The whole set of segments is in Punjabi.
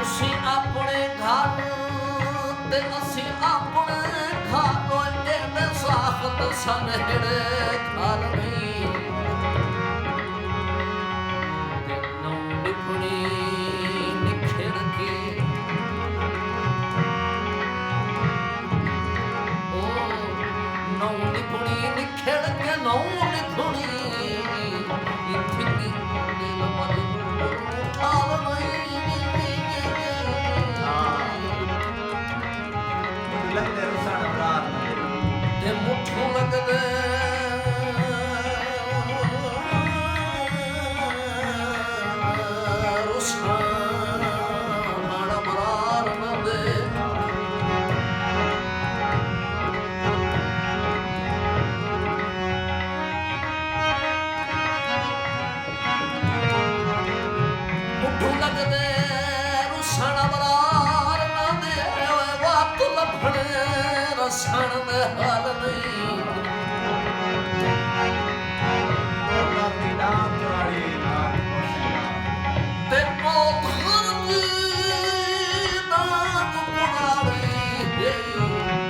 ਤੁਸੀਂ ਆਪਣੇ ਘਰ ਤੇ ਅਸੀਂ ਆਪਣੇ ਘਰ ਦੇ ਸਾਖਤ ਸਨਹੜੇ ਘਰ ਨਹੀਂ ਤੇ ਨੌ ਨਿਪਣੀ ਨਿਖੜ ਕੇ ਨੌ ਨਿਪਣੀ ਨਿਖੜ ਕੇ ਨੌ ਨਿਪਣੀ ਇਥੀ ਦਿਲ ਮਨ ਠਾਲ ਨਹੀਂ ਤੇ ਮੁੱਠੋਂ ਲੱਗਦੇ ਰੁਸਾਂ ਮਾੜਾ ਮਰਾਰ ਨਾ ਦੇ ਮੁੱਠੋਂ ਲੱਗਦੇ ਰੁਸਾਂ ਮਰਾਰ ਨਾ ਦੇ ਵਾਤ ਲੱਭਣੇ ਰਸਣ ਦੇ ਹਾਲ ਨਹੀਂ ਤੇ ਉਹ ਧਰਤੀ ਨਾਮ ਪੁਰਾਣੀ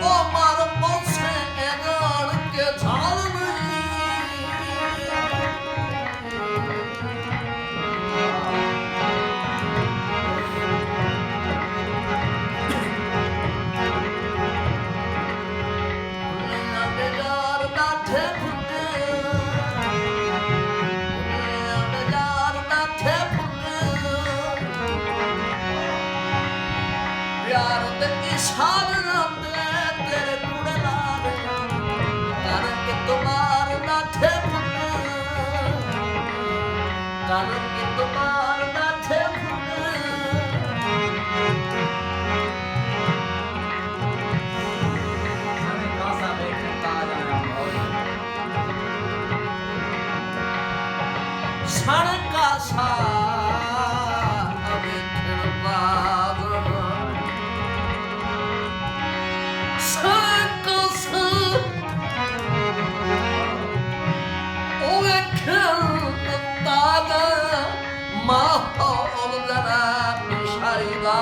ਉਹ ਮਰ ਪੋਸੇ ਜਾਣ ਕੇ ਝਾਲ ਇਸ਼ਾਰ ਰੱਬੇ ਤੇਰੇ ਕੁੜੇ ਲਾਵੇ ਕਰਕੇ ਤੁਮਾਰ ਨਾਥੇ ਫੁੱਲ ਕਰਕੇ ਤੁਮਾਰ ਨਾਥੇ ਸਣ ਕਾਸਾ ਮਾਹੌਲ ਜ਼ਰਾ ਪਿਛਾਈਦਾ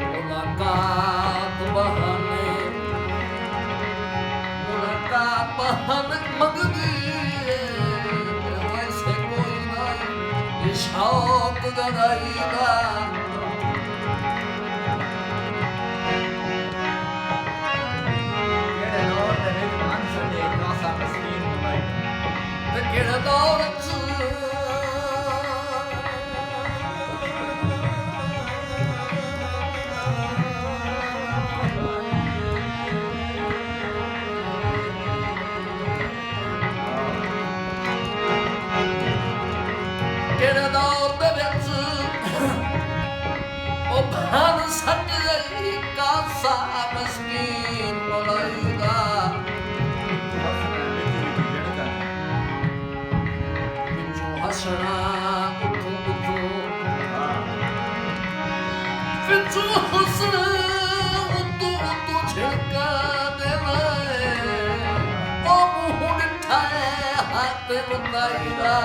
ਮੁਲਾਕਾਤ ਬਹਾਨੇ ਮੰਗਦੀ ਵੈਸੇ ਕੋਈ ਨਹੀਂ ਸ਼ੌਕ ਗਦਾਈਦਾ ਕਿਹੜਾ ਦੌਰ ਕਿਹੜਾ ਦੌਰ ਦੇ ਵਿੱਚ ਉਹ ਭਾਨ ਸੱਟ ਗਈ ਕਾਸਾ ਮਸਕੀਨ ਮਲਾਈਦਾ ਹਸਣਾ ਉਠੋ ਵਿੱਚੋਂ ਹਸਣਾ ਉਤੋਂ ਝਿੜਕਾ ਦੇਵੇ ਉਹ ਮੂੰਹ ਡਿੱਠਾ ਹੱਥ ਬੰਦਾਈਦਾ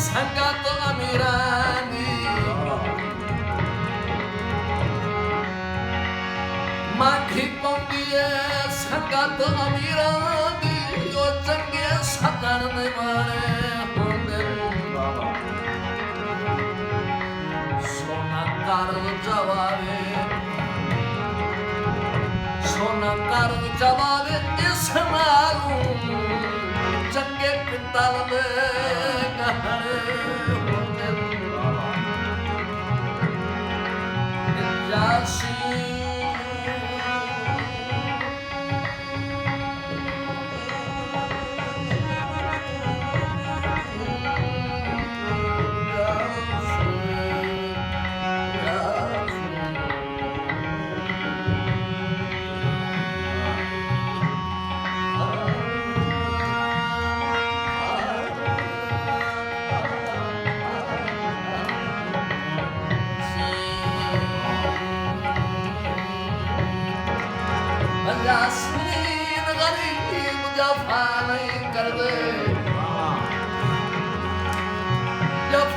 ਸੰਗਤ ਅਮੀਰਾਂ ਦੀ ਮਾਖੀ ਪਾਉਂਦੀ ਏ ਸੰਗਤ ਅਮੀਰਾਂ ਦੀ ਉਹ ਚੰਗੇ ਸੱਜਣ ਨੇ ਮਾਰੇ ਹੁੰਦੇ ਸੋਨਾ ਕਰ ਜਵਾਵੇ ਇਸ ਨਾਲੋਂ ਚੰਗੇ ਪਿੱਤਲ ਦੇ ਗਹਿਣੇ ਹੁੰਦੇ ਜਾਸੀ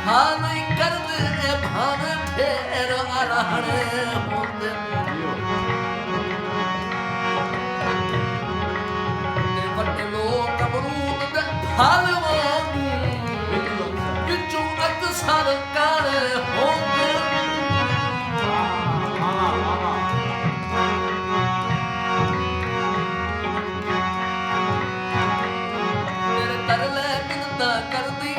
ਹਾਂ ਨਹੀਂ ਕਰਦੇ ਭਾਵੇਂ ਫੇਰ ਅਰਹਣੇ ਹੁੰਦੇ ਤੇ ਵੱਡੇ ਲੋਕ ਅਮਰੂਦ ਦੇ ਫਲ ਵਾਂਗੂ ਵਿੱਚੋਂ ਅਕਸਰ ਕਾਲੇ ਹੁੰਦੇ ਤੇਰੇ ਤਰਲੇ ਮਿੰਨਤਾਂ ਕਰਦੀ